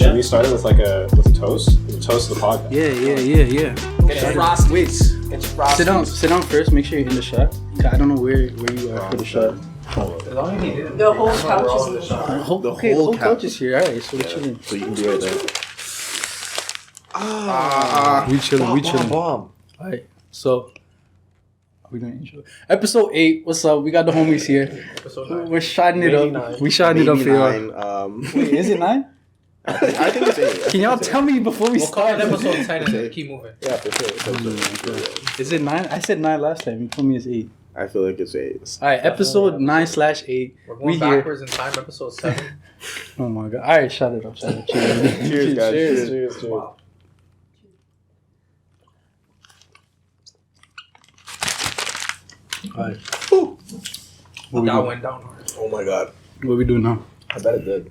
Should we start it with with a toast? With a toast to the podcast. Yeah. Get frosty. Wait, Get frosty. sit down first. Make sure you're in the shot. I don't know where you are for the shot. The whole couch is in the shot. The whole couch is here. Alright, so we're chilling. So you can be right there. We chilling. Bomb. Alright, so are we doing intro? Episode 8. What's up? We got the homies here. We're shotting it up. We shotting it up here. Wait, is it 9? I think it's 8. Can y'all tell me before we We'll call start? it episode 10 and keep moving. Yeah, for sure. Is it 9? I said 9 last time. You told me it's 8. I feel like it's 8. Alright, episode 9/8. We're going backwards in time, episode 7. Oh my god. Alright, shut it up. Cheers. Cheers, guys. Cheers. Wow. Alright. That went down hard. Oh my god. What we doing now? I bet it did.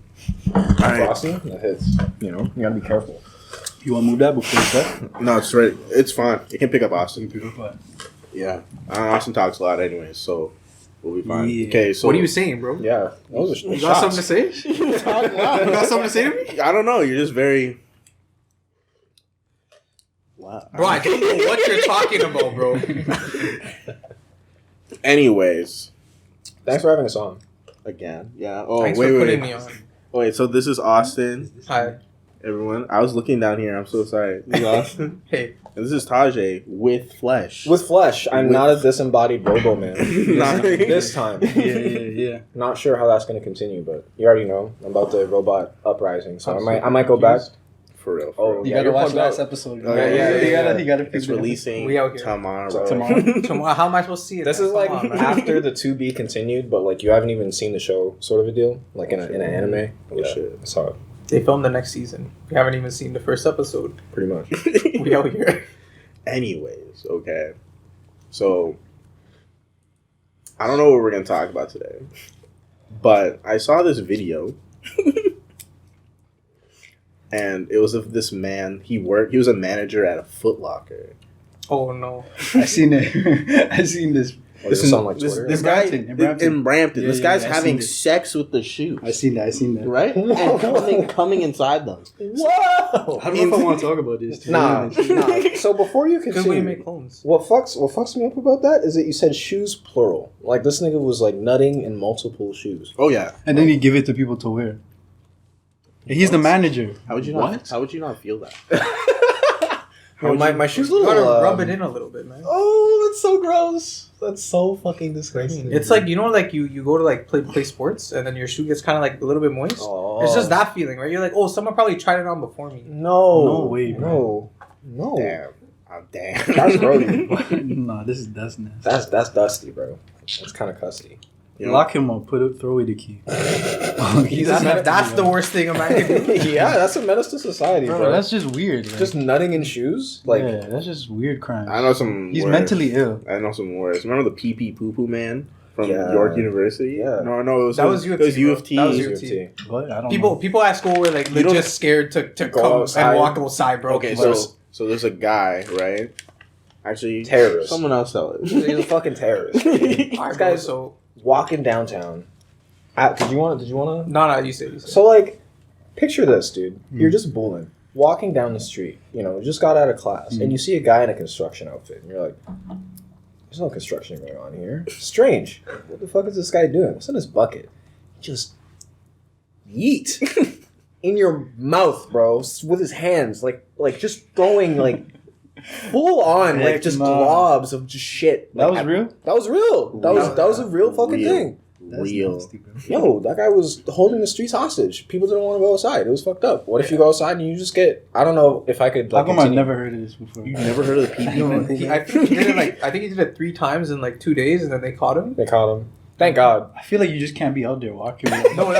Alright. Frosty? That hits. You know, you gotta be careful. You want to move that before you start? No, it's right. It's fine. It can pick up Austin. What? Yeah. Austin talks a lot anyway, so we'll be fine. Yeah. Okay, so. What are you saying, bro? Yeah. Those are You got something to say? You got something to say to me? I don't know. You're just very. Wow. Bro, I don't know what you're talking about, bro. Anyways. Thanks for having us on. Again. Yeah. Oh, Thanks wait. for putting me on. Wait, so this is Austin. Hi. Everyone. I was looking down here. I'm so sorry. This is Austin. Hey. And this is Tahjay with flesh. With flesh, I'm With- not a disembodied robo man. Not- This time. Yeah. Not sure how that's going to continue, but you already know I'm about the robot uprising, so I might go back. For real. Oh, You yeah, gotta you're watch plugged last out. episode. Oh, yeah. You gotta It's releasing We out here. tomorrow. Tomorrow, how am I supposed to see it? This is like Come on, man. after the to be continued, but like you haven't even seen the show, sort of a deal, like in an anime. Oh, shit. I saw it They filmed the next season. We haven't even seen the first episode. pretty much. We out here. Anyways, okay. So, I don't know what we're going to talk about today, but I saw this video, and it was of this man. He was a manager at a Foot Locker. Oh, no. I seen it. I seen this. This is on like This, Twitter. this In guy Brampton. in Brampton. Yeah, This guy's I having seen it. sex with the shoes. I seen that. Right? And coming inside them. Whoa! I don't know if I want to talk about this. Nah. So before you Good way to continue, make clones. what fucks me up about that is that you said shoes plural. Like this nigga was like nutting in multiple shoes. Oh, yeah. And then he give it to people to wear. He's the manager. How would you not feel that? Bro, my shoes a You little. gotta rub it in a little bit, man. Oh, that's so gross. That's so fucking disgusting. It's like, you know, like you go to like play sports and then your shoe gets kind of like a little bit moist. Oh. It's just that feeling, right? You're like, oh, someone probably tried it on before me. No way, no, no. Damn. I'm damn. That's grody. Nah, that's nasty. That's dusty, bro. That's kind of custy. You know? Lock him up. Throw away the key. That's the worst thing about it. Yeah, that's a menace to society, bro. Bro, that's just weird. Like, just nutting in shoes. Like, yeah, that's just weird crime. I know some. He's worse. mentally ill. I know some worse. Remember the pee poo poo man from Yeah. York University? Yeah. No, it was That was It was U of T. That was UFT. UFT. What? I don't know. People at school were like You don't- legit scared to Go come outside. and walk outside, bro. Okay, Like, so there's a guy, right? Actually, Terrorist. Someone else tell it. he's a fucking terrorist. alright, This bro, guy's so walking downtown. Did you want to? no, you say. So like, picture this, dude. You're just bulling, walking down the street. You know, just got out of class, and you see a guy in a construction outfit, and you're like, "There's no construction going on here. Strange. What the fuck is this guy doing? What's in his bucket?" Just yeet in your mouth, bro, with his hands, like just throwing like full on, like Heck just nah. globs of just shit. That Like, was real? That was real. That was a real fucking Real. thing. That's Real. nasty, bro. Yo, that guy was holding the streets hostage. People didn't want to go outside. It was fucked up. What if you go outside and you just get? I don't know if I could. How Like, come I've continue. never heard of this before? You never heard of the pee pee No, poo I think he did it I think he did it 3 times in like 2 days, and then they caught him. They caught him. Thank God. I feel like you just can't be out there walking. No.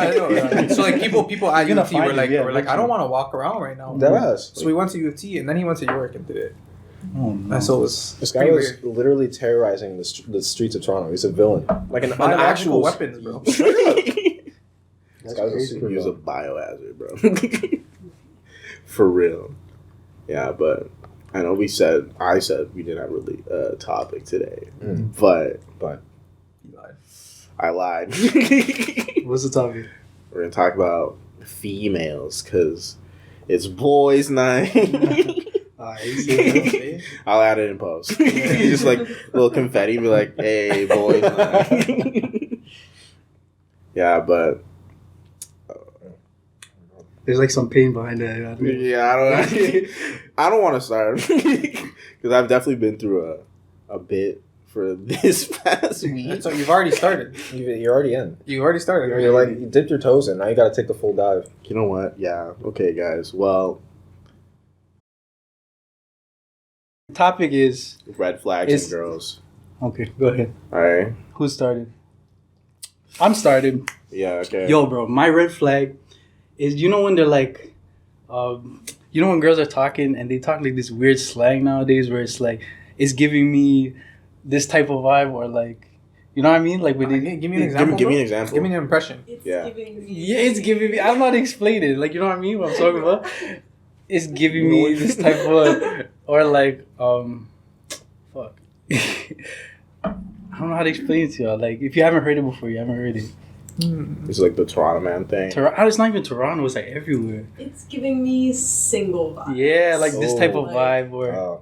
So like people at You're gonna UFT find were like, him, yeah, I don't literally. want to walk around right now. Dead ass. So we went to UFT, and then he went to York and did it. Oh no. And so it was This guy pretty was weird. literally terrorizing the streets of Toronto. He's a villain, like an Biological actual weapons, bro. This guy was a super Use a villain. biohazard, bro. For real. Yeah, but I know I said we didn't have really a topic today, but I lied. What's the topic? We're gonna talk about females because It's boys' night. I'll add it in post. Just like little confetti, be like, "Hey, boys' night." Yeah, but there's like some pain behind that. Yeah, I don't want to start because I've definitely been through a bit for this past week. So you've already started. You're already in. You already started. You're like, you dipped your toes in. Now you got to take the full dive. You know what? Yeah. Okay, guys. Well, The topic is red flags and girls. Okay, go ahead. All right. Who started? I'm started. Yeah. Okay. Yo, bro, my red flag is when they're like, when girls are talking and they talk like this weird slang nowadays where it's like it's giving me this type of vibe or like, you know what I mean? Like when they give me an example. Give me an example. Give me an impression. It's Yeah. giving me. Yeah, it's giving me. I'm not explaining. Like, you know what I mean? What I'm talking about? It's giving me this type of, or like, fuck. I don't know how to explain it to y'all. Like, if you haven't heard it before, you haven't heard it. It's like the Toronto man thing. It's not even Toronto. It's like everywhere. It's giving me single vibes. Yeah, like this type of Like- vibe. Or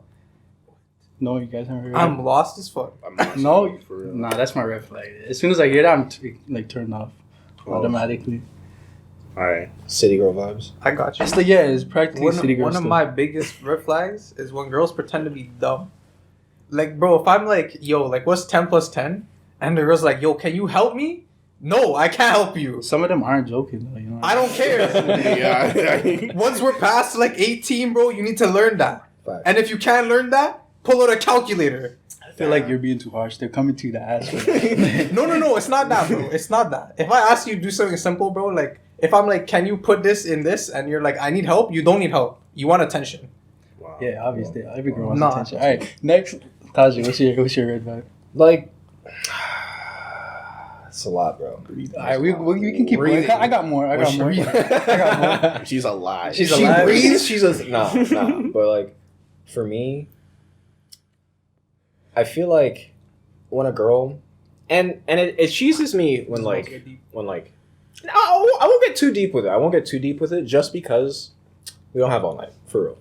no, you guys haven't heard it. I'm lost as fuck. I'm not No, for real. nah, that's my red flag. As soon as I hear that, I'm like turned off automatically. All right. City girl vibes. I got you. It's like, yeah, it's practically city girl One of stuff. my biggest red flags is when girls pretend to be dumb. Like, bro, if I'm like, yo, like, what's 10 plus 10? And the girl's like, yo, can you help me? No, I can't help you. Some of them aren't joking though, you know. I don't care. Yeah. Once we're past like 18, bro, you need to learn that. Fact. And if you can't learn that, pull out a calculator. I feel like you're being too harsh. They're coming to you to ask for that. No, it's not that, bro. It's not that. If I ask you to do something simple, bro, like, if I'm like, can you put this in this? And you're like, I need help. You don't need help. You want attention. Wow. Yeah, obviously. Every girl wants Nah. attention. All right, next. Tahjay, what's your red flag? Like, it's a lot, bro. All right, we can keep Breathing. going. I got more. I got more. She's alive. She's She alive. breathes. She's a nah. But like, for me, I feel like when a girl, and it cheeses me when no, I won't get too deep with it. I won't get too deep with it just because we don't have all night for real.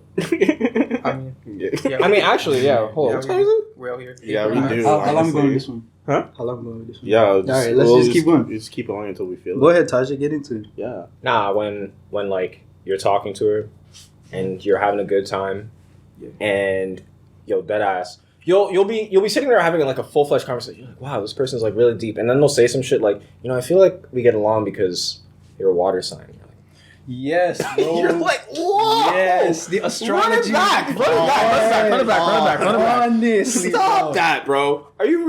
I mean, Yeah. I mean, actually, yeah. Hold on. What time is it? we're out here. Yeah, we do. How long honestly. going with this one? Huh? How long going with this one? Yeah. All right, let's just keep going. Just keep going until we feel Go it. ahead, Tahjay, get into it. Yeah. Nah, when like you're talking to her and you're having a good time, and yo, dead ass. You'll be sitting there having like a full fledged conversation. You're like, wow, this person's like really deep, and then they'll say some shit like, I feel like we get along because you're a water sign. You're like, Yes, bro. you're like, whoa! Yes, the astrology. Run it back. Honestly, Stop bro. that, bro. Are you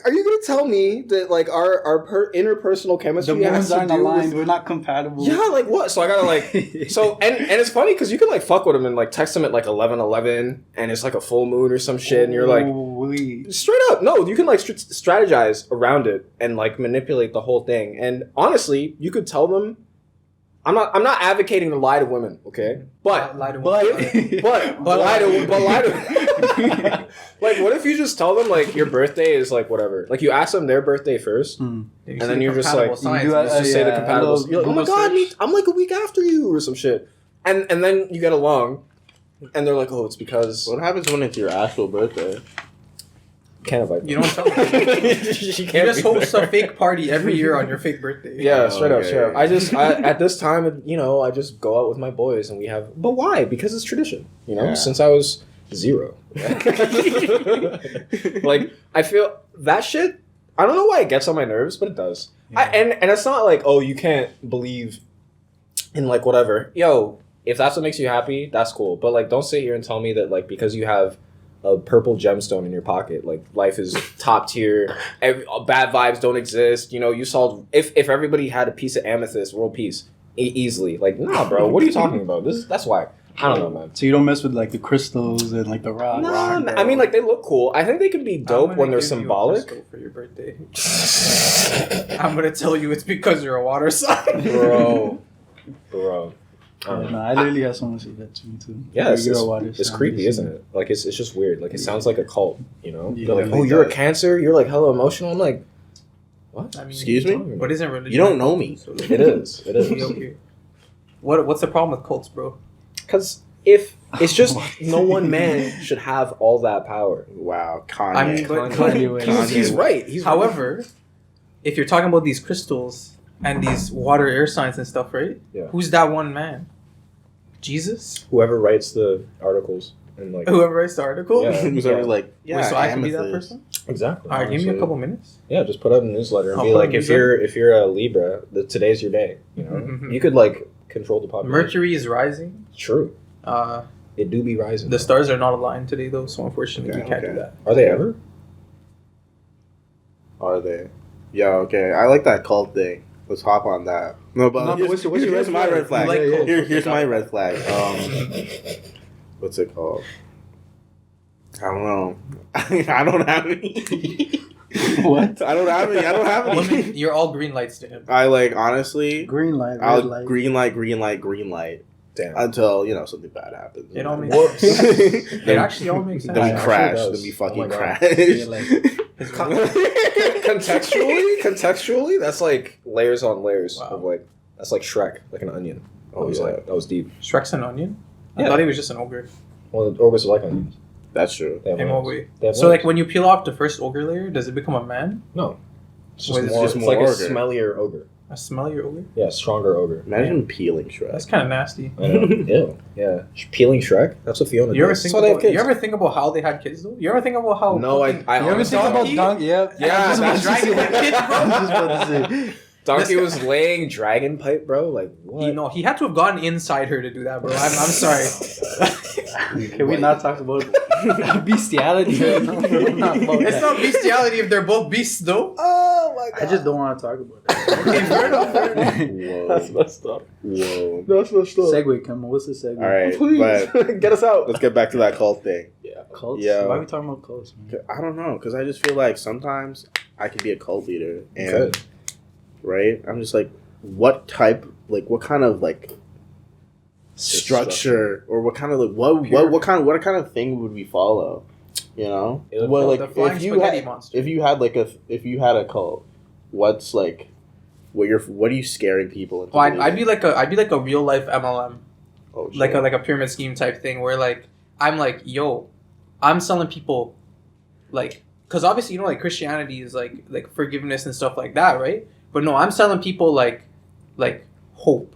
gonna tell me that like our interpersonal The chemistry has moons to aren't do aligned. with... We're not compatible. Yeah, like what? So I gotta like so and it's funny because you can like fuck with them and like text them at like 11:11 and it's like a full moon or some shit and you're like straight up no, you can like strategize around it and like manipulate the whole thing. And honestly, you could tell them. I'm not advocating to lie to women, okay? But lie to like what if you just tell them like your birthday is like whatever? Like you ask them their birthday first, and then you're just like say the compatible. You're like, oh my god, I'm like a week after you or some shit, and then you get along, and they're like, oh, it's because What happens when it's your actual birthday? can't invite. You don't tell them. You just host a fake party every year on your fake birthday. Yeah, straight up. Okay. I at this time, I just go out with my boys and we have. But why? Because it's tradition. Since I was 0. Like I feel that shit. I don't know why it gets on my nerves, but it does. Yeah. And it's not like, oh, you can't believe in like whatever. Yo, if that's what makes you happy, that's cool. But like, don't sit here and tell me that like because you have a purple gemstone in your pocket, like life is top tier. Bad vibes don't exist. You solved. If everybody had a piece of amethyst, world peace easily. Like, nah, bro. What are you talking about? That's why. I don't know, man. So you don't mess with like the crystals and like the rock. Nah, man. I mean, like they look cool. I think they can be dope when they're symbolic. For your birthday, I'm gonna tell you it's because you're a water sign, bro. I literally had someone say that to me too. Yeah, it's creepy, isn't it? Like it's just weird. Like it sounds like a cult. They're like, oh, you're a Cancer. You're like hella emotional. I'm like, what? I mean, Excuse me? But isn't religion? You don't know me. So It is. What's the problem with cults, bro? Because if it's just no one man should have all that power. Wow, Kanye. I mean, but He's right. However, if you're talking about these crystals and these water air signs and stuff, right? Yeah. Who's that one man? Jesus? Whoever writes the articles and like Whoever writes the article? Yeah. Who's always like, yeah, Wait, so I can be that amethyst. person? exactly. All right, give me a Honestly. couple minutes. Yeah, just put out a newsletter and I'll be put like, out a if you're a Libra, today's your day. You know, Mhm. you could like control the population. Mercury is rising. True. Uh, It do be rising. the stars are not aligned today, though, so unfortunately we can't do that. Are they ever? Are they? Yeah, okay. I like that cult thing. Let's hop on that. No, but No, but what's your here's red my flag? red flag. You like cults. Here's my red flag. What's it called? I don't know. I don't have any. What? I don't have any. I don't have Women, any. you're all green lights to him. I like honestly. Green light, red I'll light. green light, green light, green light Damn. until something bad happens. It all makes Whoops. It actually all makes sense. Then we It actually crash. does. Then we Oh fucking my God. crash. Yeah, like- contextually, that's like layers on layers Wow. of like that's like Shrek, like an onion. Oh, yeah. That was deep. Shrek's an onion? I Yeah. thought he was just an ogre. Well, the ogres are like onions. That's true. They have In what legs. way? They have So, legs. like, when you peel off the first ogre layer, does it become a man? no, it's Wait, just it's more. just It's more like a ogre. smellier ogre. A smellier ogre? Yeah, stronger ogre. Imagine peeling Shrek. That's kind of nasty. I know. Ew. Yeah, peeling Shrek. That's what Fiona. You ever does. think That's why they have about, kids. you ever think about how they had kids, though? You ever think about how... No, I You ever honestly think about Donkey? Donkey? Yeah. Yeah, I was that's about to say- dragon kids, bro. I was just about to say. Donkey was laying dragon pipe, bro. Like what? You know, he had to have gone inside her to do that, bro. I'm sorry. Can we not talk about bestiality? No, bro, not about It's that. not bestiality if they're both beasts, though. Oh my I just don't want to talk about it. Okay, fair enough, fair enough. Whoa. That's messed up. Whoa. That's messed up. Segue, come on. What's the segue? All right, Please but get us out. let's get back to that cult thing. Cults? Yeah. Why are we talking about cults, man? I don't know, because I just feel like sometimes I can be a cult leader, and Good. right, I'm just like, what kind of like structure, or what kind of like what kind of thing would we follow? You know, It would well, The like flying if you spaghetti had monster. if you had a cult, what's like, what are you scaring people into? Well, I'd believing? be like a real life MLM, Oh, shit. like a pyramid scheme type thing where like I'm like, yo, I'm selling people, like, because obviously like Christianity is like forgiveness and stuff like that, right? But no, I'm selling people like hope,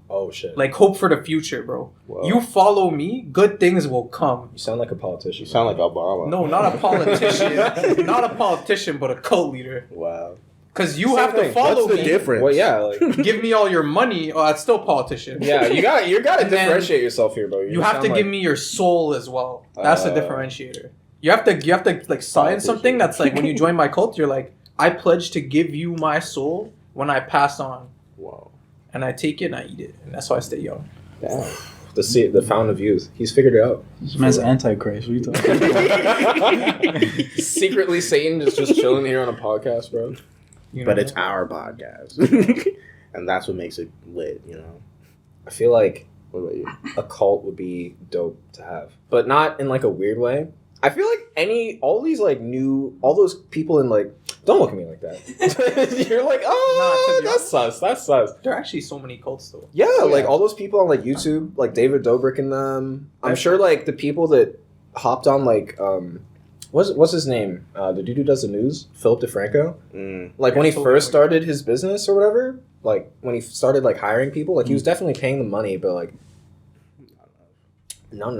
Oh shit. like hope for the future, bro. Wow. You follow me, good things will come. You sound like a politician. You sound like Obama. No, not a politician, not a politician, but a cult leader. Wow. Because you Same have to thing. follow What's the me. difference? Well, yeah, like Give me all your money. Oh, that's still politician. yeah, you gotta And then differentiate yourself here, bro. You have to give me your soul as well. That's the differentiator. You have to like sign something that's like when you join my cult, you're like, I pledge to give you my soul when I pass on, Wow. and I take it and I eat it, and that's why I stay young. Damn. the fountain of youth. He's figured it out. This man's antichrist. What are you talking about? Secretly, Satan is just chilling here on a podcast, bro. You know? But it's our podcast, and that's what makes it lit. You know. I feel like What about you? a cult would be dope to have, but not in like a weird way. I feel like all those people in like, don't look at me like that. You're like, Nah, oh, to be that's sus. That's sus. there are actually so many cults though. Yeah, Oh, like yeah. all those people on like YouTube, like David Dobrik and them. I'm That's sure like the people that hopped on like what's his name? The dude who does the news, Philip DeFranco. Mm. Like when he Yeah, first totally. started his business or whatever, like when he started like hiring people, like he was definitely paying the money, but like not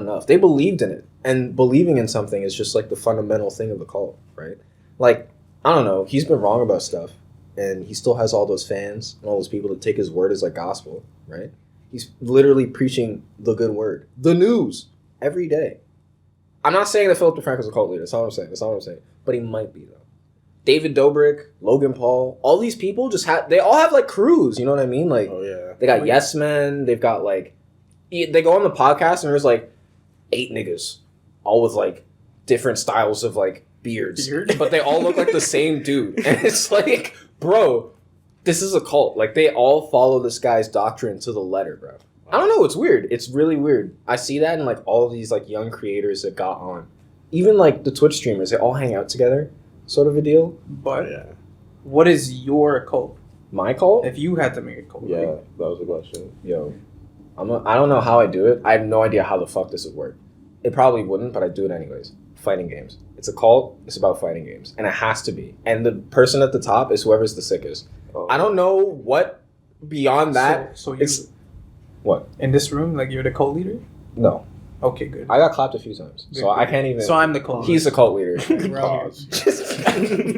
enough. They believed in it, and believing in something is just like the fundamental thing of a cult, right? Like I don't know, he's been wrong about stuff, and he still has all those fans and all those people that take his word as like gospel, right? He's literally preaching the good word, the news, every day. I'm not saying that Philip DeFranco's a cult leader. That's all I'm saying. But he might be though. David Dobrik, Logan Paul, all these people they all have like crews. You know what I mean? Like Oh yeah. they got Yes Men. They've got like they go on the podcast and there's like 8 niggas, all with like different styles of like beards, but they all look like the same dude. And it's like, bro, this is a cult. Like they all follow this guy's doctrine to the letter, bro. I don't know. It's weird. It's really weird. I see that in like all of these like young creators that got on, even like the Twitch streamers. They all hang out together, sort of a deal. But Yeah. what is your cult? My cult? If you had to make a cult, Yeah. right? That was the question. Yo, I don't know how I do it. I have no idea how the fuck this would work. It probably wouldn't, but I do it anyways. Fighting games. It's a cult. It's about fighting games, and it has to be. And the person at the top is whoever's the sickest. Oh. I don't know what beyond that. So you it's what in this room, like you're the cult leader? no. Okay, good. I got clapped a few times, so I can't even. So I'm the cult. He's the cult leader. Pause.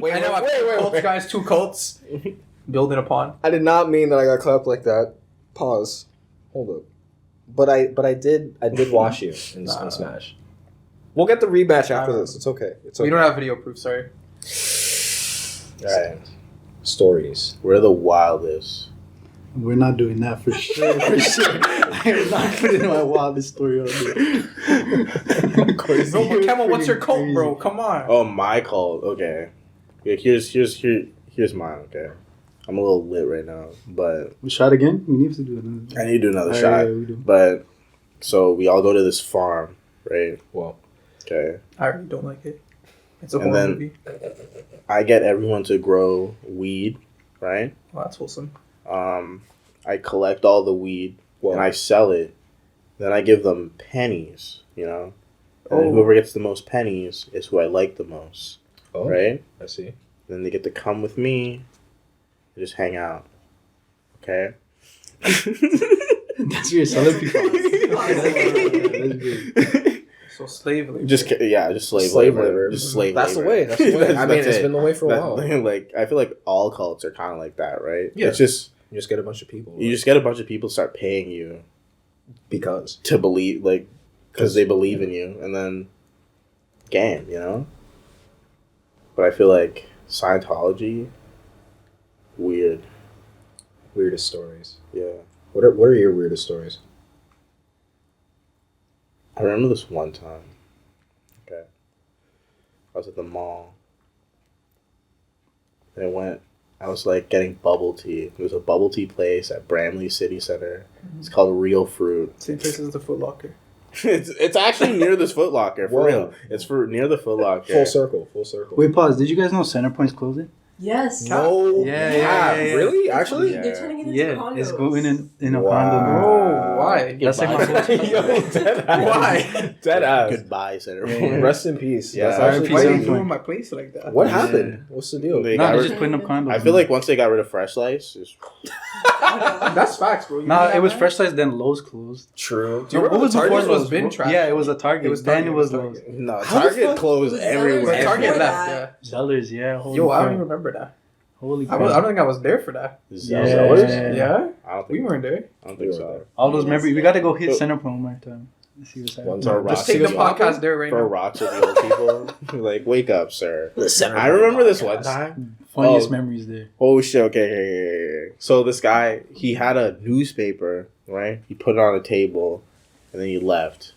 Wait, I know. Cults, guys. 2 cults building upon. I did not mean that I got clapped like that. Pause. Hold up. But I did wash you in Smash. We'll get the rematch after this. It's okay. It's okay. We don't have video proof. Sorry. Alright. Stories. We're the wildest. We're not doing that for sure. For sure. I am not putting my wildest story on there. No, but Kemal, what's your cult, bro? Come on. Oh, my cult. Okay. Yeah, here's mine. Okay. I'm a little lit right now, but We shot again? We need to do another. I need to do another Oh, shot. yeah, we do. But so we all go to this farm, right? Well, Okay. I really don't like it. It's a And horror then- movie. I get everyone to grow weed, right? Well, that's wholesome. I collect all the weed and I sell it. Then I give them pennies, you know? And then whoever gets the most pennies is who I like the most, right? I see. Then they get to come with me and just hang out, okay? That's your selling people. So slave labor. Just slave labor. Just slave That's labor. the way. That's the way. I mean, That's it's it. been the way for a while. Like I feel like all cults are kind of like that, right? Yeah. It's just You just get a bunch of people. you just get a bunch of people start paying you because. to believe, like, because they believe in you, and then game, you know. But I feel like Scientology, weird. Weirdest stories. Yeah, What are your weirdest stories? I remember this one time. Okay, I was at the mall. And I was like getting bubble tea. There was a bubble tea place at Bramley City Center. It's called Real Fruit. Same place as the Foot Locker. It's actually near this Foot Locker, for Whoa. real. It's near the Foot Locker. Full circle. Wait, pause. Did you guys know Centerpoint's closing? Yes. No. Yeah. Really? Actually? Yeah. They're turning it into Yeah, condos. it's going in a Wow. condo now. Oh, why? That's like my Yo, dead ass. Why? Dead ass. Goodbye, Center. Yeah. Rest in peace. Yeah. That's R.I.P. actually Why are you Centerpoint. doing my place like that? What Yeah. happened? What's the deal? They No, got they're rid- just putting up condos. I feel like once they got rid of Fresh Slice, That's facts, bro. You No, know it that, was man? Fresh Slice, then Lowe's closed. True. Do you remember was Target before was Lowe's? been trash? Yeah, it was a Target. It was Then Target, it was it was Lowe's. Target. no, How the Target fuck- closed But everywhere. But Target Before left, that- yeah. Zellers, yeah. Holy Yo, I don't crap. even remember that. Holy I crap. don't think I was there for that. Zellers? Yeah. Yeah? I don't We think. weren't there. I don't think so. All those Yes, memories. We yeah. gotta go hit Centerpoint one more time. Let's see what's One's happening. our Just take the Roxy people. podcast there right For now. rocks with the old people. Like, wake up, sir. The Center I remember this podcast. one time. Funniest Oh. memories there. Oh shit! Okay. So this guy, he had a newspaper, right? He put it on a table, and then he left.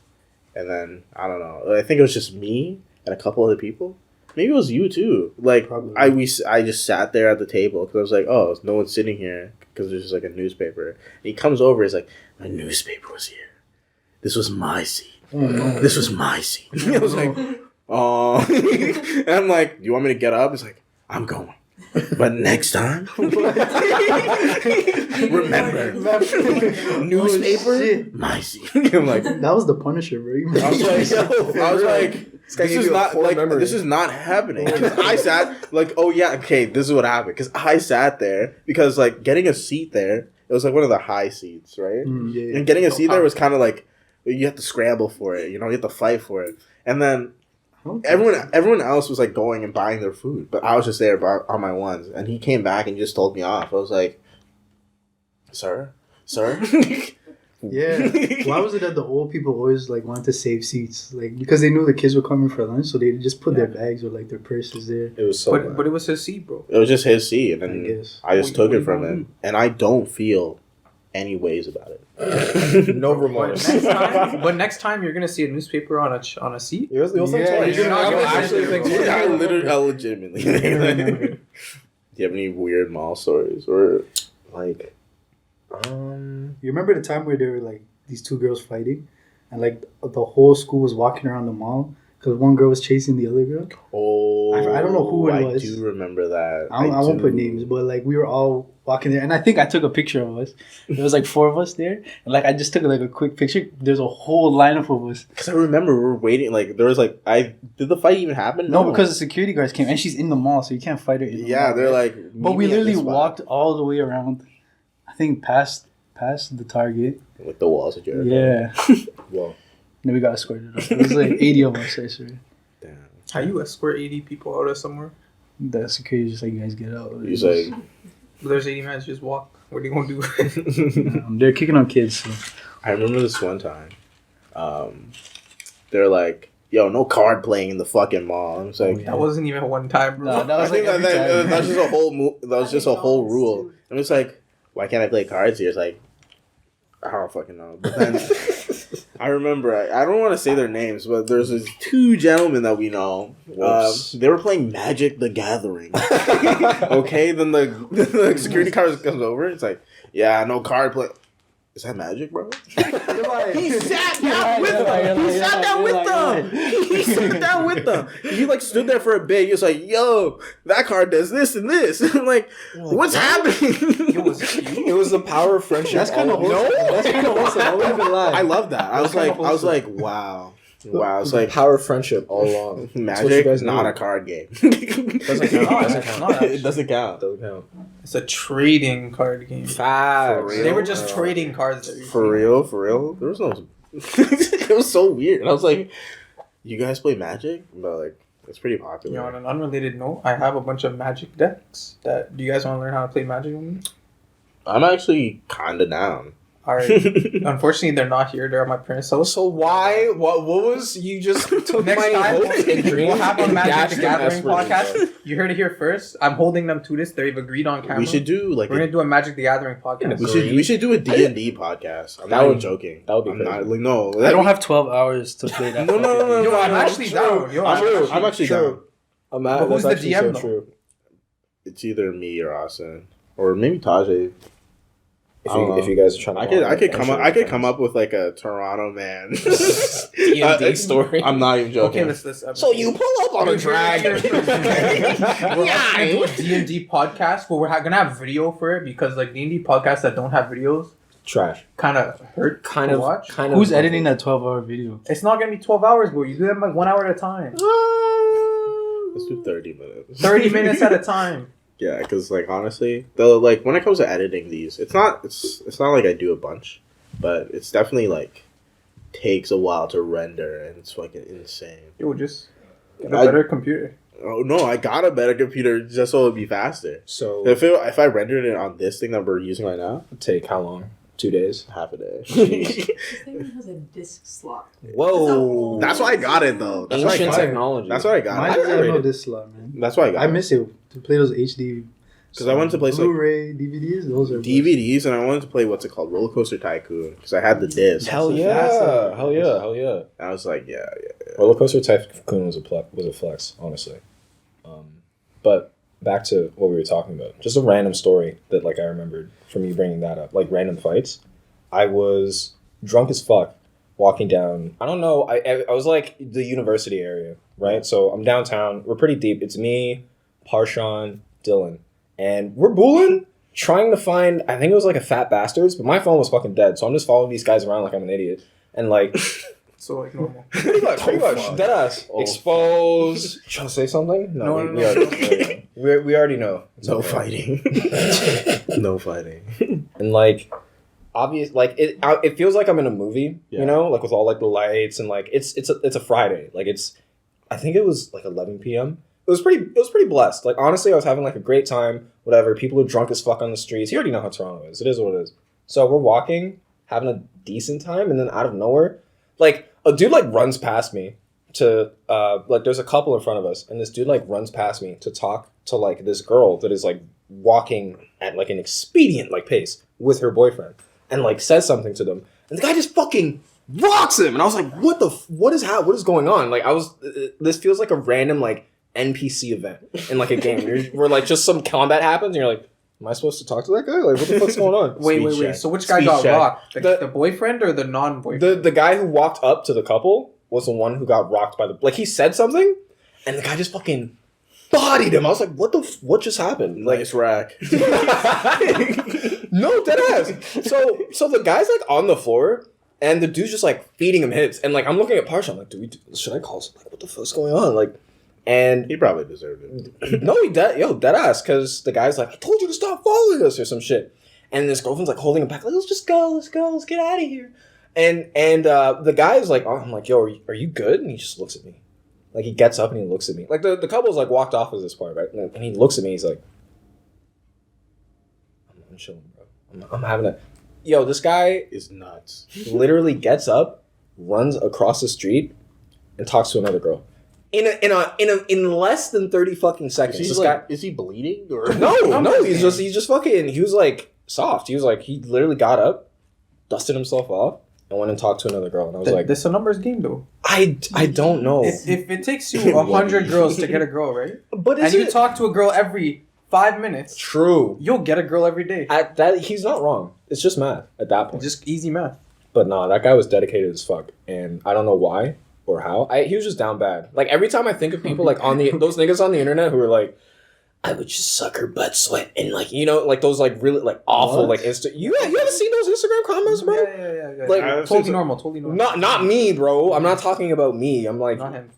And then I don't know. I think it was just me and a couple other people. Maybe it was you too. Like Probably. I just sat there at the table because I was like, oh, no one's sitting here because there's just like a newspaper. And he comes over, he's like, my newspaper was here. This was my seat. This was my seat. I was like, oh. And I'm like, do you want me to get up? He's like, I'm going. But next time, remember, newspaper, my seat. I'm like, That was the Punisher, bro. I was like, guy this gave is you a not core like memory. this is not happening. 'Cause I sat like, oh yeah, okay, this is what happened. Because I sat there because like getting a seat there, it was like one of the high seats, right? Yeah. And getting a seat there was kind of like you have to scramble for it, you know, you have to fight for it. And then everyone else was like going and buying their food, but I was just there on my ones. And he came back and just told me off. I was like, sir. Yeah. Why was it that the old people always like wanted to save seats? Like because they knew the kids were coming for lunch, so they just put their bags or like their purses there. It was so bad. But it was his seat, bro. It was just his seat, and I then guess. I just What took you it from gonna him, and I don't feel any ways about it. No But remorse. next time you're gonna see a newspaper on a seat. You'll think Yeah, twice. you're not You'll gonna actually sit there, think bro. I twice. literally, I legitimately. Do you have any weird mall stories or Like, You remember the time where there were like these two girls fighting, and like the whole school was walking around the mall because one girl was chasing the other girl. Oh, I don't know who it was. I do remember that. I won't put names, but like we were all walking there, and I think I took a picture of us. There was like 4 of us there, and like I just took like a quick picture. There's a whole lineup of us. Because I remember we were waiting. Like there was like did the fight even happen? No, because the security guards came, and she's in the mall, so you can't fight her. In the mall, they're like. But we literally walked all the way around. I think past the Target. With the walls of Jericho. Yeah. Whoa. Then we got escorted up. It was like 80 of us, I swear. Damn. How you escort 80 people out of somewhere? The security just like, you guys get out. He's like, There's 80 men, just walk. What are you gonna do? they're kicking on kids. So. I remember this one time. They're like, "Yo, no card playing in the fucking mall." I was like, That wasn't even one time, bro. No, that was I think like every time. that was just a whole that was just a whole rule. And it's like, why can't I play cards here? It's like, I don't fucking know. But then I remember, I don't want to say their names, but there's these 2 gentlemen that we know. They were playing Magic the Gathering. Okay, then the security card comes over. It's like, yeah, no card play. Is that Magic, bro? He sat down with them. He sat down with them. He sat down with them. He like stood there for a bit. He was like, "Yo, that card does this and this." I'm like, "What's happening?" It was the power of friendship. That's kind of no. That's kind of awesome. I wouldn't even lie. I love that. I was like, wow. It's like power of friendship all along. Magic is not a card game. Doesn't count. It doesn't count. It's a trading card game. Facts. They were just trading cards. For real. There was no. It was so weird. And I was like, "You guys play Magic?" But like, it's pretty popular. You know, on an unrelated note, I have a bunch of Magic decks. Do you guys want to learn how to play Magic with me? I'm actually kinda down. All right. Unfortunately, they're not here. They're at my parents' house. So why? What was you just took Next my time, hopes and dreams we'll have a and Magic dashed the them Gathering desperately, podcast. bro. You heard it here first. I'm holding them to this. They've agreed on camera. We should do like We're gonna do a Magic the Gathering podcast. we should do a D&D podcast. I'm not even joking. That would be I'm crazy. not like no. I don't have 12 hours to play that. No. Yo, I'm actually down. Yo, I'm actually down. But who's the DM, though? True. It's either me or Austin or maybe Tahjay. If you guys are trying to, I could come up with like a Toronto man D&D story. I'm not even joking. Okay, let's. So you pull up on a dragon. We're gonna do a D&D podcast, but we're gonna have video for it because like D&D podcasts that don't have videos Trash. kind of hurt to watch. Who's editing that 12-hour video? It's not gonna be 12 hours, bro. You do them like 1 hour at a time. Let's do 30 minutes. 30 minutes at a time. Yeah, because like honestly, though, like when it comes to editing these, it's not like I do a bunch, but it's definitely like takes a while to render, and it's fucking insane. Yo, just get a better computer. Oh no, I got a better computer just so it'd be faster. So if I rendered it on this thing that we're using right now, take how long? 2 days. half a day. This thing has a disk slot. Whoa. That's why I got it though. That's why I Ancient got it. technology. That's why I got Mine it. doesn't have this slot, man. That's why I got I it. miss it to play those HD. Because I wanted to play like Blu-ray DVDs. Those are DVDs, and I wanted to play what's it called, Roller Coaster Tycoon, because I had the disc. Hell yeah. Hell yeah. And I was like, yeah. Roller Coaster Tycoon was a flex, honestly. But back to what we were talking about. Just a random story that like I remembered from you bringing that up. Like random fights. I was drunk as fuck walking down. I don't know. I was like the university area, right? So I'm downtown. We're pretty deep. It's me, Parshawn, Dylan. And we're booling, trying to find, I think it was like a Fat Bastards, but my phone was fucking dead. So I'm just following these guys around like I'm an idiot. And like... So like normal. Pretty much. Deadass. Oh, Expose. Trying to say something? No. We already know. No fighting. No fighting. And like, obvious, like it feels like I'm in a movie, Yeah. you know, like with all like the lights and like it's a Friday. Like I think it was like 11 p.m. It was pretty blessed. Like honestly, I was having like a great time. Whatever. People are drunk as fuck on the streets. You already know how Toronto is. It is what it is. So we're walking, having a decent time, and then out of nowhere, like a dude like runs past me to like there's a couple in front of us, and this dude like runs past me to talk to like this girl that is like walking at like an expedient like pace with her boyfriend, and like says something to them, and the guy just fucking rocks him, and I was like, what is going on? Like this feels like a random like NPC event in like a game where like just some combat happens, and you're like, am I supposed to talk to that guy? Like, what the fuck's going on? Wait. So which guy got rocked? The boyfriend or the non-boyfriend? The guy who walked up to the couple was the one who got rocked by the... Like, he said something, and the guy just fucking bodied him. I was like, what just happened? Like, Nice rack. no, deadass. So the guy's, like, on the floor, and the dude's just, like, feeding him hits. And, like, I'm looking at Parsha. I'm like, should I call something? Like, what the fuck's going on? Like, and... He probably deserved it. No, deadass, because the guy's like, I told you to stop following us or some shit. And his girlfriend's, like, holding him back. Like, let's get out of here. And the guy's like, oh, I'm like, yo, are you good? And he just looks at me. Like, he gets up and he looks at me. Like, the couple's, like, walked off at this point, right? And he looks at me, he's like, I'm chilling, bro. I'm having a... Yo, this guy Is nuts. literally gets up, runs across the street, and talks to another girl. In less than 30 fucking seconds. Is he bleeding? Or No, he's just fucking... He was, like, soft. He was, like... He literally got up, dusted himself off, and went and talked to another girl. And I was like... This is a numbers game, though. I don't know. If it takes you 100 girls to get a girl, right? But and you talk to a girl every 5 minutes, True. you'll get a girl every day. He's not wrong. It's just math at that point. Just easy math. But nah, that guy was dedicated as fuck. And I don't know why or how. He was just down bad. Like, every time I think of people, like, those niggas on the internet who are like, I would just suck her butt sweat, and, like, you know, like, those, like, really, like, awful, like, you haven't seen those Instagram comments, bro? Yeah. Like, totally normal. Not me, bro. I'm not talking about me. I'm like, Not him.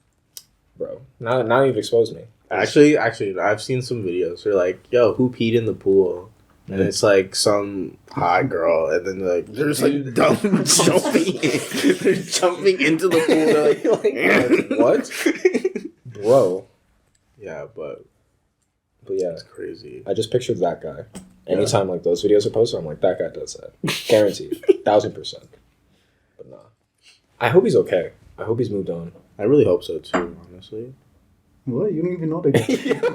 bro, now you've exposed me. Actually, I've seen some videos where, like, yo, who peed in the pool? And it's like some hot girl, and then they're just like jumping into the pool. They're like, what, bro? Yeah, but yeah, it's crazy. I just pictured that guy. Anytime like those videos are posted, I'm like, that guy does that, guaranteed, 1,000%. But nah, I hope he's okay. I hope he's moved on. I really hope so too, honestly. What? You don't even know the guy. I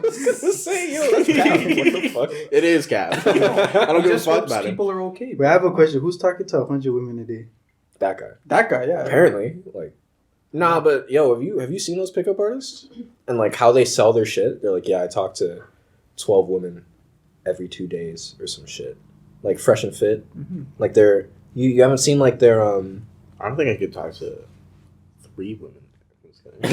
was gonna say, yo, that's Cap. What the fuck? It is Cap. I don't give a fuck about it. People are okay. Wait, I have a question. Who's talking to 100 women a day? That guy. That guy, yeah. Apparently, like, nah, but yo, have you seen those pickup artists and like how they sell their shit? They're like, yeah, I talk to 12 women every 2 days or some shit, like Fresh and Fit. Mm-hmm. Like you haven't seen like their I don't think I could talk to 3 women. I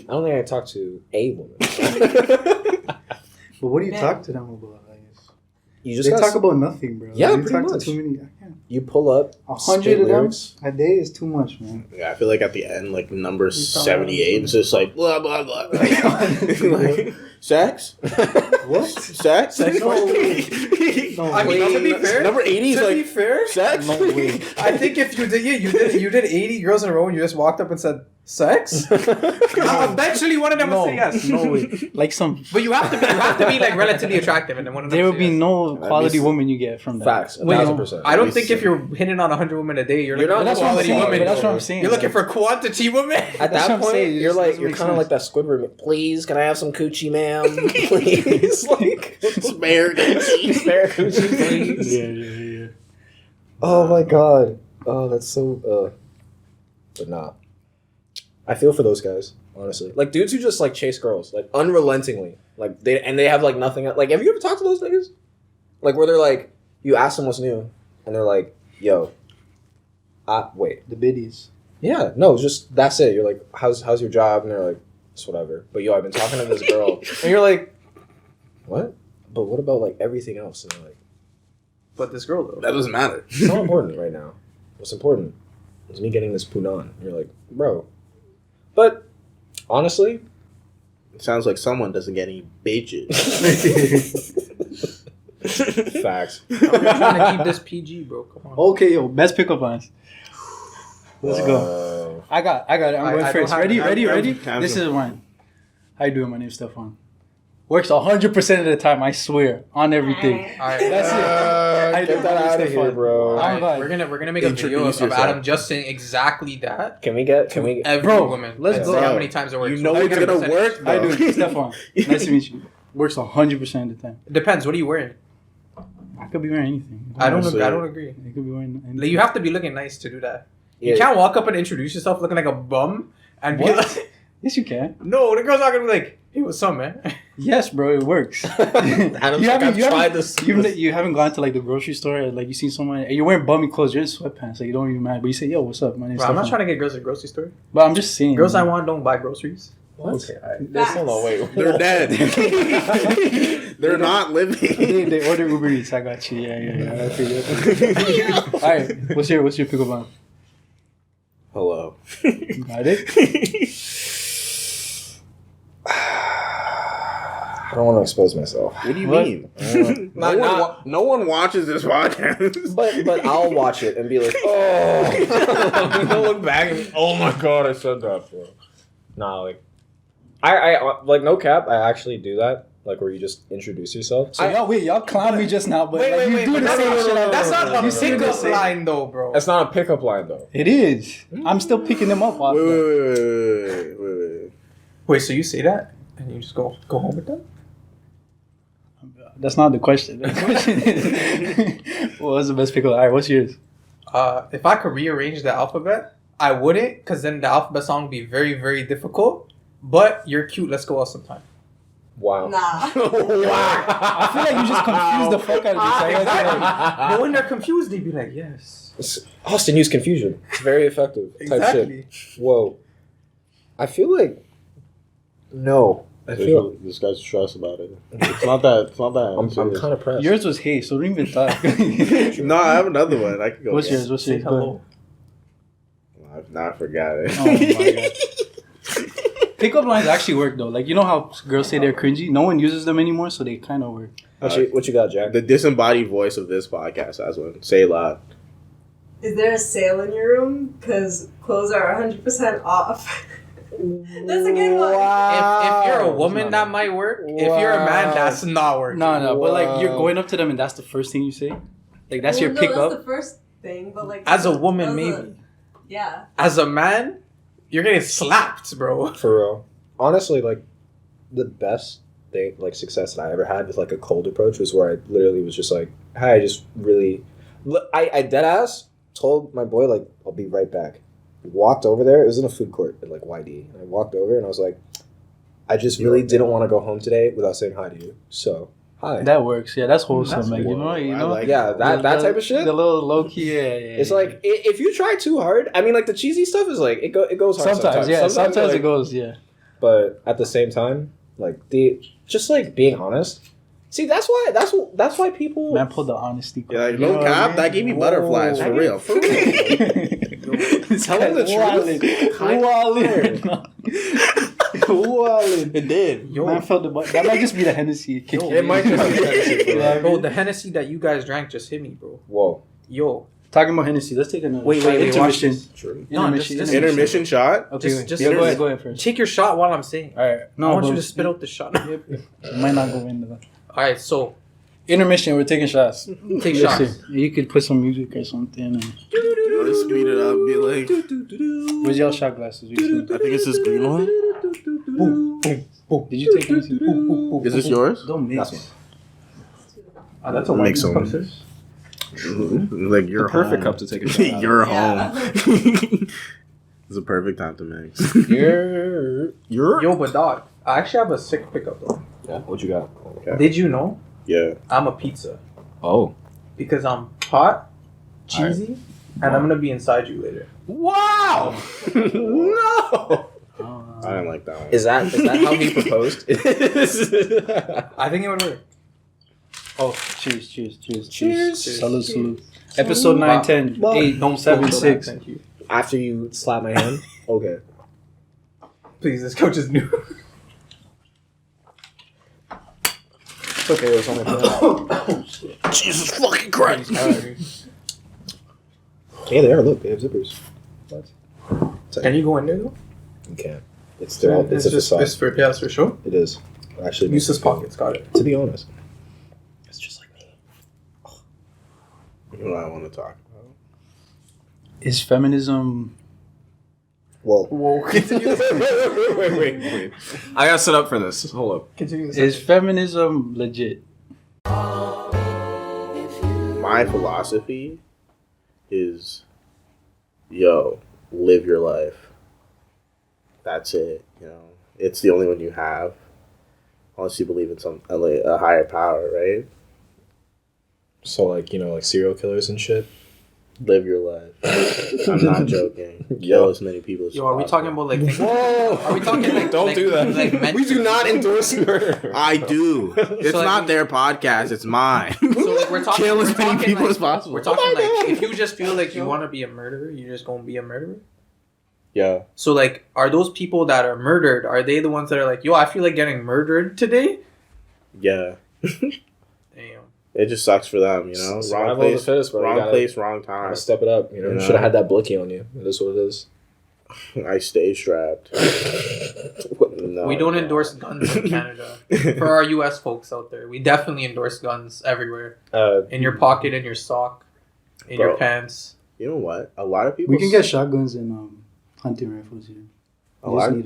don't think I talked to a woman. But what do you talk to them about? You just they talk about nothing, bro. Yeah, you pretty talk much. To too many. I can't. You pull up 100 of them a day is too much, man. Yeah, I feel like at the end, like number 78, it's just like blah blah blah. Like, sex? What? Sex? No, I mean, to be fair, number 80 is to like be fair, sex. No way. I think if you did 80 girls in a row and you just walked up and said sex, eventually one of them would say yes. No way. Like some. But you have to be like relatively attractive, and then one of them. There say would be yes. no quality woman you get from that. Facts. Wait, 1,000%. I don't think if you're hitting on 100 women a day, you're looking not- for That's what I'm quality saying. women. But that's what I'm saying. You're looking for quantity women. At That's that what I'm point, saying. you're It like doesn't you're make kind of like that Squidward. Please, can I have some coochie, ma'am? Please, like Spare spare coochie, please. Yeah. Oh my god. Oh, that's so. But nah. I feel for those guys, honestly. Like dudes who just like chase girls, like unrelentingly, like they have like nothing. Like, have you ever talked to those niggas? Like where they're like, you ask them what's new, and they're like, yo, wait. The biddies. Yeah, no, just that's it. You're like, how's your job? And they're like, it's whatever. But yo, I've been talking to this girl, and you're like, what? But what about like everything else? And they're like, But this girl though. That doesn't matter. it's not important right now. What's important is me getting this punan. And you're like, bro. But honestly, It sounds like someone doesn't get any bitches. facts. I'm trying to keep this PG, bro. Come on. Okay, yo, best pickup lines. Let's go. I got it. I'm going I first. don't have- Ready? I'm This go. is mine. How you doing? My name's Stefan. Works 100% of the time, I swear, on everything. All right, That's it. I get do that out of Stefan. here, bro. All right, fine. we're gonna make a video Introduce of yourself. Adam just saying exactly that. Can we Every Bro, woman. let's and go. see how many times it works. You know it's Look at gonna the work, percentage. How you doing? Stefan. Nice to meet you. Works 100% of the time. It depends. What are you wearing? I could be wearing anything. I Honestly. don't agree. I could be wearing anything. Like, you have to be looking nice to do that. Yeah. You can't walk up and introduce yourself looking like a bum and be What? like, Yes, you can. No, the girl's not gonna be like, "Hey, what's up, man?" Yes, bro, it works. You haven't gone to like the grocery store and like you seen someone and you're wearing bummy clothes, you're in sweatpants, like you don't even mind, but you say, "Yo, what's up? My name's Bro, I'm not Stefan." trying to get girls at the grocery store. But I'm just saying. Girls I want don't buy groceries. What? Okay, all right. That's not wait. They're dead. They're not living. They order Uber Eats. I got you. Yeah. I figured. All right. What's your pickup line? Hello. Got it. I don't want to expose myself. What do you What? mean? No one watches this podcast. But I'll watch it and be like, oh. Don't look back and be, oh my god, I said that, bro. Nah, like, I like, no cap, I actually do that. Like, where you just introduce yourself. So y'all clowned me just now, but Wait, like, wait, you wait. do the same shit. That's not a You say the pickup same- line, though, bro. That's not a pickup line, though. It is. I'm still picking them up off that. Wait. Wait, so you say that and you just go home with them? That's not the question. The question is, what's the best pickup? All right, what's yours? If I could rearrange the alphabet, I wouldn't, because then the alphabet song would be very, very difficult. But you're cute. Let's go out sometime. Wow. Nah. I feel like you just confused the fuck out of me. So I had to, like, But when they're confused, they'd be like, yes. Austin used confusion. It's very effective. Type Exactly. shit. Whoa. I feel like, no. I feel This guy's stressed about it. It's not that. I'm kind of pressed. yours was hey, so don't even talk. No, I have another one. I can go. What's again. yours? What's Say yours? hello. I forgot it. Oh my god. Pickup lines actually work though. Like you know how girls say they're cringy. No one uses them anymore, so they kind of work. What you got, Jack? The disembodied voice of this podcast has one. Say it loud. Is there a sale in your room? Because clothes are 100% off. That's a good one. If you're a woman, that might work. If you're a man, that's not working. No, but like you're going up to them and that's the first thing you say. Like that's your No, pickup. That's the first thing, but like As a woman, as maybe. Yeah. As a man, you're getting slapped, bro. For real. Honestly, like, the best thing, like, success that I ever had with, like, a cold approach was where I literally was just like, hi, I just really... I dead ass told my boy, like, I'll be right back. Walked over there. It was in a food court at, like, YD. And I walked over and I was like, I just really didn't want to go home today without saying hi to you. So, hi. That works. Yeah, that's wholesome. That's Like you know, I know. like yeah, that type of shit. The little low key. Yeah. It's like, if you try too hard, I mean, like, the cheesy stuff is like, it goes hard sometimes. Sometimes like, it goes. Yeah. But at the same time, like just like being honest. See, that's why people. Man, pull the honesty. Yeah, like, You know no what I cap. mean? That gave me butterflies for real. For real. Tell him the truth. Wallin. It did. Yo, Man felt the that might just be the Hennessy kicking. It might just be Hennessy, bro. bro, the Hennessy that you guys drank just hit me, bro. Whoa. Yo. Talking about Hennessy, let's take another. Wait, watch intermission. this. True. No, Intermission. just- Intermission shot. Okay, Just yeah, go ahead first. Take your shot while I'm saying. All right. I want you but to spit out the shot. It might not go into that. All right, so Intermission, we're taking shots. take Listen, shots. you could put some music or something. And Just speed it up. Be like, where's y'all shot glasses? I think it's this green one. Boom, boom, boom. Did you take anything? Boom, boom, boom. Is this yours? Don't mix. That's That's a Make white some. cup. Like you're perfect home. cup to take a shot out of. You're Yeah. home. It's a perfect time to mix. You're. Yo, but dog, I actually have a sick pickup though. Yeah. What you got? Okay. Did you know Yeah. I'm a pizza? Oh. Because I'm hot, cheesy, and I'm gonna be inside you later. Wow. No. I didn't like that one. Is that how he proposed? I think it would work. Oh, cheers. Cheers. Salute. Episode 9, 10, 8, Don't 7, spoil that, 6. Thank you. After you slap my hand? Okay. Please, this coach is new. It's okay. It was only for Jesus fucking Christ. Yeah, they are. Look, they have zippers. What? Can you go in there though? You can't. It's still. It's a facade. It's for yeah, it's for sure. It is. Actually, Useless pockets, got it. to be honest, it's just like me. You know what I want to talk about? Is feminism... Well, Whoa, continue. wait. I gotta set up for this. Hold up. Continue. Is feminism legit? My philosophy is, live your life. that's it. You know, it's the only one you have, unless you believe in a higher power, right? So like like serial killers and shit. Live your life. I'm not joking. Kill as many people as Yo, are we talking about like? Whoa! Are we talking like? Don't like, do that. Like We do not endorse murder. I do. It's So, like, not their podcast. It's mine. So like we're talking. Kill we're as many talking, people like, as possible. We're talking like if you just feel like you want to be a murderer, you're just gonna be a murderer. Yeah. So like, are those people that are murdered? Are they the ones that are like, yo, I feel like getting murdered today? Yeah. Damn. It just sucks for them, you know. Survival of the fittest, bro. You wrong gotta- place, wrong time. Gotta step it up. You You know? should have had that blicky on you. It is what it is. I stay strapped. No, We don't no. endorse guns in Canada. For our U.S. folks out there, we definitely endorse guns everywhere. In your pocket, in your sock, in your Bro. pants. You know what? A lot of people. We can get shotguns and hunting rifles here. a We lot. just need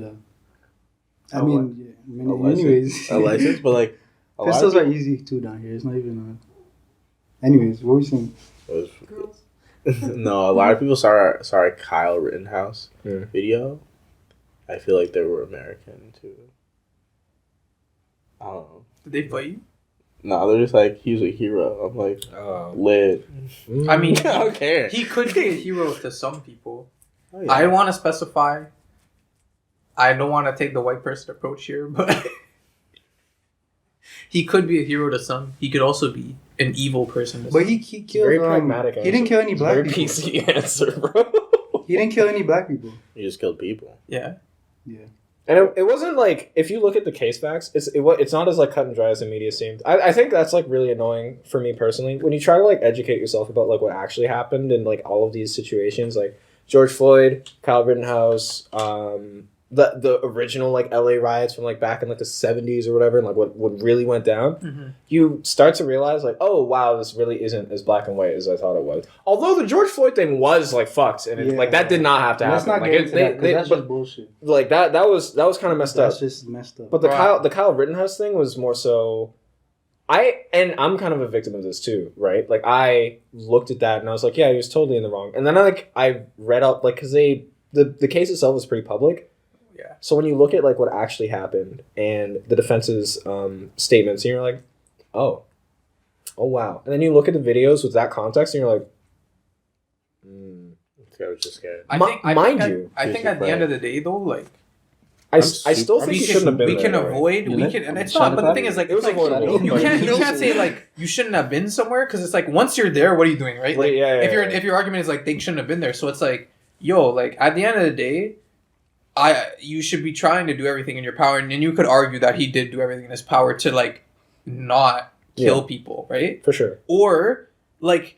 A license. anyways. A license, but like a lot of Pistols are people- easy too down here. It's not even. Anyways, what were we saying? Girls. No, a lot of people saw our Kyle Rittenhouse Yeah. video. I feel like they were American too. I don't know. Did they fight you? No, they're just like he's a hero. I'm like lit. I mean, I don't care. he could be a hero to some people. Oh, yeah. I want to specify. I don't want to take the white person approach here, but he could be a hero to some. He could also be an evil person to some. But he killed. Very pragmatic. He didn't kill any black Very people. PC answer, bro. He didn't kill any black people. He just killed people. Yeah. Yeah. And it wasn't like, if you look at the case facts, it's not as like cut and dry as the media seemed. I think that's like really annoying for me personally. When you try to like educate yourself about like what actually happened in like all of these situations, like George Floyd, Kyle Rittenhouse, the original like LA riots from like back in like the 70s or whatever, and like what really went down, Mm-hmm. you start to realize like, oh wow, this really isn't as black and white as I thought it was. Although the George Floyd thing was like fucked, and it, like that did not have to Let's happen. not Like get into that, 'cause that's but, just bullshit. like that was kind of messed up. That's just messed up. But the Right. Kyle Rittenhouse thing was more so. I'm kind of a victim of this too, right? Like I looked at that and I was like, yeah, he was totally in the wrong. And then I read up like because the case itself was pretty public. Yeah. So when you look at like what actually happened and the defense's statements, and you're like, oh wow. And then you look at the videos with that context, and you're like, I was just scared. I think at the end of the day, though, like I still think we he shouldn't have been we there. can right? avoid, You we like- can, and it's shot not. But the at thing that? is, like, It was it's like avoidable. you can't say like you shouldn't have been somewhere because it's like once you're there, what are you doing, right? Like, Yeah, if your argument is like they shouldn't have been there, so it's like, yo, like at the end of the day, you should be trying to do everything in your power, and you could argue that he did do everything in his power to like not kill people, right? For sure. Or like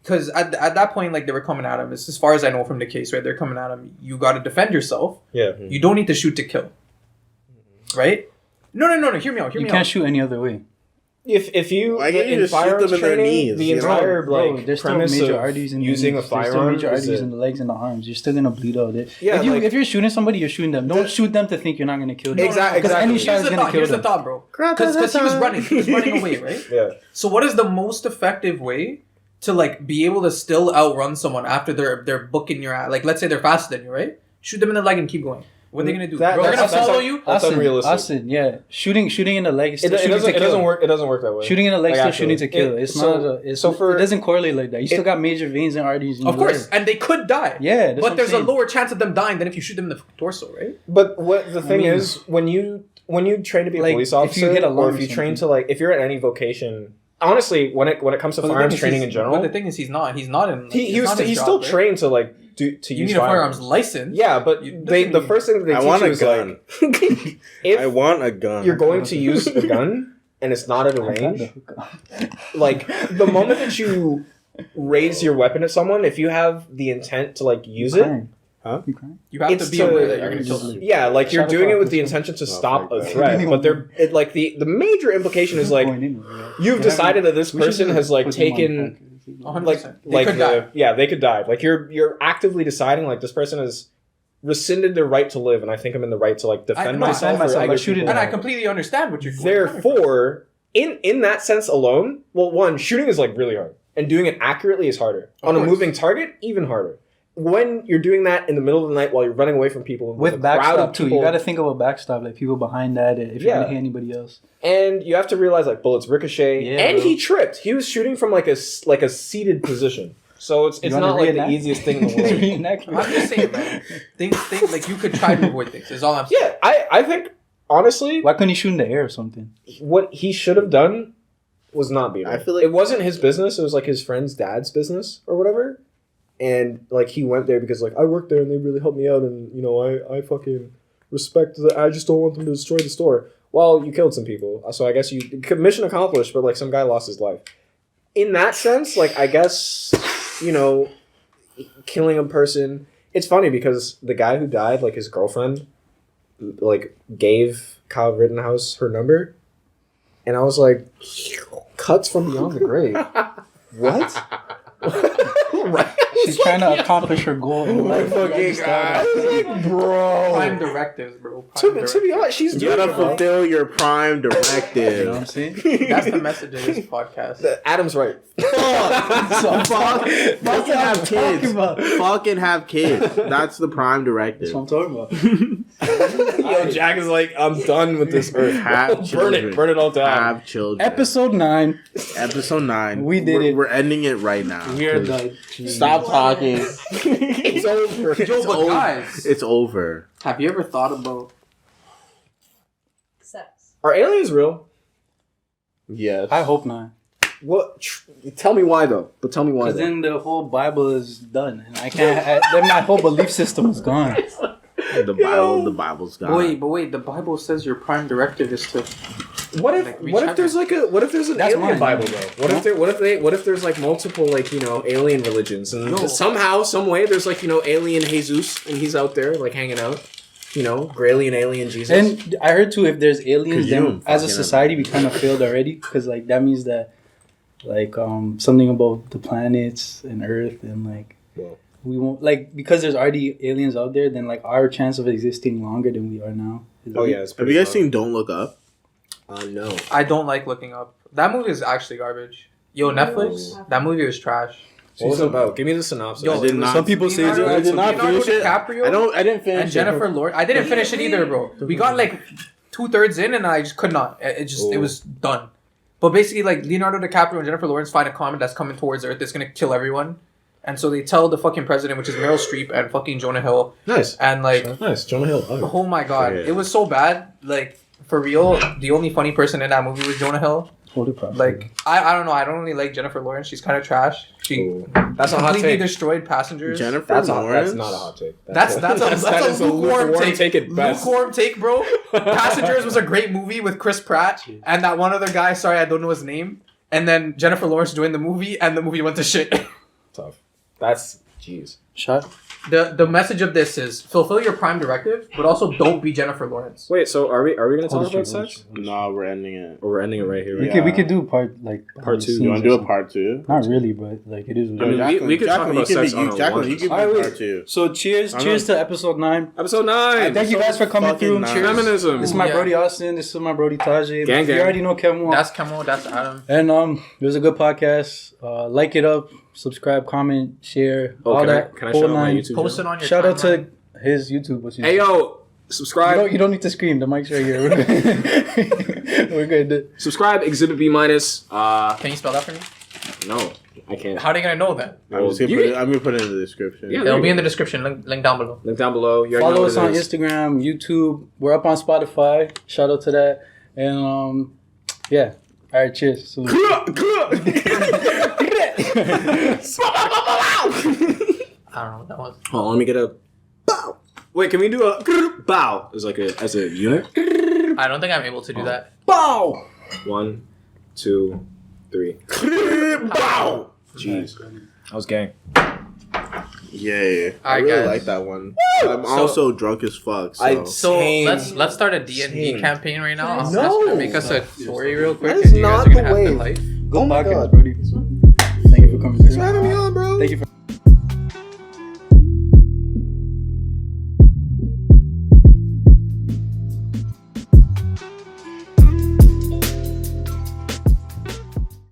because at that point, like they were coming at him. As far as I know from the case, right? They're coming at him. You got to defend yourself. Yeah. You don't need to shoot to kill. Right? No. Hear me out. You can't shoot any other way. If you Why can't you in just shoot firearms them in their training, knees, the you know? entire Bro, like there's still premise major of arteries in the using knees. a There's still firearm major is arteries that- in the legs and the arms. You're still gonna bleed out. Yeah, like- If you're shooting somebody, you're shooting them. Don't shoot them to think you're not gonna kill them. Exactly. Because any shot Here's is the gonna thought. kill Here's the them. thought, bro. Because he was running. He was running away, right? Yeah. So what is the most effective way to like be able to still outrun someone after they're booking your ass? Like let's say they're faster than you, right? Shoot them in the leg and keep going. What are they gonna do? That- Bro, they're gonna that's- follow that's- you. That's unrealistic. Austin, yeah. Shooting in the leg is It still shooting to kill. doesn't work. It doesn't work that way. Shooting in the leg is Like, still shooting to actually. kill. It's So- not. It for- doesn't correlate like that. You still got major veins and arteries in Of your course, leg. and they could die. Yeah, that's what but I'm there's a saying. lower chance of them dying than if you shoot them in the torso, right? But what the thing mean- is, when you train to be a Like, police if you officer, hit a lung or or if you train something. to like, if you're at any vocation, honestly, when it comes to But the firearms thing is training in But general, the thing is, he's not in. Like, he's not his still job, right? trained to like to You use need a firearms license. Yeah, but You- the first thing that they I teach want you a is gun. like, if I want a gun. you're going to use a gun and it's not at a range, like the moment that you raise your weapon at someone, if you have the intent to like use it, Huh? You crying? You have It's to be to- aware that you're going to kill them. yeah, like you're Shut doing up, it with the listen. intention to No, stop fuck a that. threat, but like the major implication is like you've decided that this person has like taken 100%. like They could die. yeah, they could die. Like you're actively deciding like this person has rescinded their right to live, and I think I'm in the right to like defend know, myself. defend myself, or but other shoot it people. And I completely understand what you're coming from. Therefore, in that sense alone, well, one, shooting is like really hard, and doing it accurately is harder. Of On a course. moving target, even harder. when you're doing that in the middle of the night while you're running away from people with a crowd backstop of too. people, You got to think of a backstop, like people behind that. If you're gonna hit anybody else, and you have to realize like bullets ricochet, and bro. he tripped. He was shooting from like a seated position, so it's not like the easiest thing in the world. I'm just saying, man. Things like you could try to avoid things. Is all I'm saying. Yeah, I think honestly, why couldn't he shoot in the air or something? what he should have done was not be. I feel like it wasn't his business. It was like his friend's dad's business or whatever. And like he went there because like I worked there and they really helped me out, and you know I fucking respect that. I just don't want them to destroy the store. Well, you killed some people, so I guess you mission accomplished. But like some guy lost his life. In that sense, like I guess killing a person. It's funny because the guy who died, like his girlfriend, like gave Kyle Rittenhouse her number, and I was like, cuts from beyond the grave. What? Right? She's trying to accomplish her goal in life. Bro. Prime directives, bro. To be honest, she's you gotta fulfill your prime directive. You know what I'm saying? That's the message of this podcast. Adam's right. Fucking have kids. Fucking have kids. That's the prime directive. That's what I'm talking about. Yo, Jack is like, I'm done with this earth. Have children. Burn it all down. Have children. Episode 9. Episode 9. We did it. We're ending it right now. We're done. Stop talking. It's over. Yo, but guys, It's over. have you ever thought about? Sex. Are aliens real? Yes. I hope not. What? Tell me why though. But tell me why. Because then the whole Bible is done, and I can't. Then my whole belief system is gone. The Bible's gone. But wait, the Bible says your prime directive is to. What if Like, what if there's like a what if there's an That's alien mine. Bible though? What if there's like multiple like alien religions and somehow some way there's like alien Jesus and he's out there like hanging out, Grailian alien Jesus. And I heard too, if there's aliens, you then as a fucking society we kind of failed already, because like that means that like something about the planets and Earth and like Well. we won't like because there's already aliens out there. Then like our chance of existing longer than we are now. Oh yeah, it's Have you guys seen Don't Look Up? No. I don't like looking up. That movie is actually garbage. Yo, Netflix, that movie was trash. What was it about? Give me the synopsis. Yo, I did not. Some people say Leonardo- I did not Leonardo finish it. DiCaprio I didn't finish and Jennifer Lawrence. I didn't finish it either, bro. We got like 2/3 in, and I just could not. It was done. But basically, like Leonardo DiCaprio and Jennifer Lawrence find a comet that's coming towards Earth that's gonna kill everyone, and so they tell the fucking president, which is Meryl Streep and fucking Jonah Hill, Nice. and like, Nice. Jonah Hill. oh my god, Yeah. it was so bad. Like for real, the only funny person in that movie was Jonah Hill. Holy crap. Like I don't know. I don't really like Jennifer Lawrence. She's kind of trash. She Ooh. That's a hot completely take. destroyed Passengers. Jennifer That's Lawrence. not a hot take. That's a lukewarm take. at best. Lukewarm take, bro. Passengers was a great movie with Chris Pratt and that one other guy. Sorry, I don't know his name. And then Jennifer Lawrence joined the movie, and the movie went to shit. Tough. That's jeez. Shut. The message of this is fulfill your prime directive, but also don't be Jennifer Lawrence. Wait, so are we gonna talk Holy about shit, holy sex? No, we're ending it. Or we're ending it right here. We Right? could do part Part two. You want to do a part 2? Not really, but like it is. I mean, we could talk about sex on a Jacqueline, you one. could be Alright, wait. part 2. So cheers to episode 9. Episode 9. Thank you guys for coming fucking through. nice. Cheers. Feminism. This is my Yeah. Brody Austin. This is my Brody Tahjay. Gang, gang. You already know Kemuel. That's Kemuel. That's Adam. And it was a good podcast. Like it up, subscribe, comment, share, all that. Can I whole shout out my nine. YouTube? Post it on your Shout out timeline. to his YouTube. What's his Hey name? yo, subscribe. You don't need to scream. The mic's right here. We're good. We're good. Subscribe. Exhibit B minus. Can you spell that for me? No, I can't. How are you gonna know that? I'm gonna put it in the description. Yeah. It'll be in the description. Link down below. Link down below. You already know Follow what us it on is. Instagram, YouTube. We're up on Spotify. Shout out to that. And yeah. All right. Cheers. So, I don't know what that was. Hold on, let me get a bow. Wait, can we do a bow as as a unit? I don't think I'm able to do that. Bow. 1, 2, 3. Bow! Jeez, that was gang. Yeah. I Alright, really guys. like that one. I'm also drunk as fuck. So. So Same. let's start a D&D Same. campaign right now. I'm No. just gonna make us a story real quick. That and is you guys not are the gonna have way. the life. Good Oh my podcast, God. Brody. Thank you for coming Thanks through. for having me on, bro. Thank you for.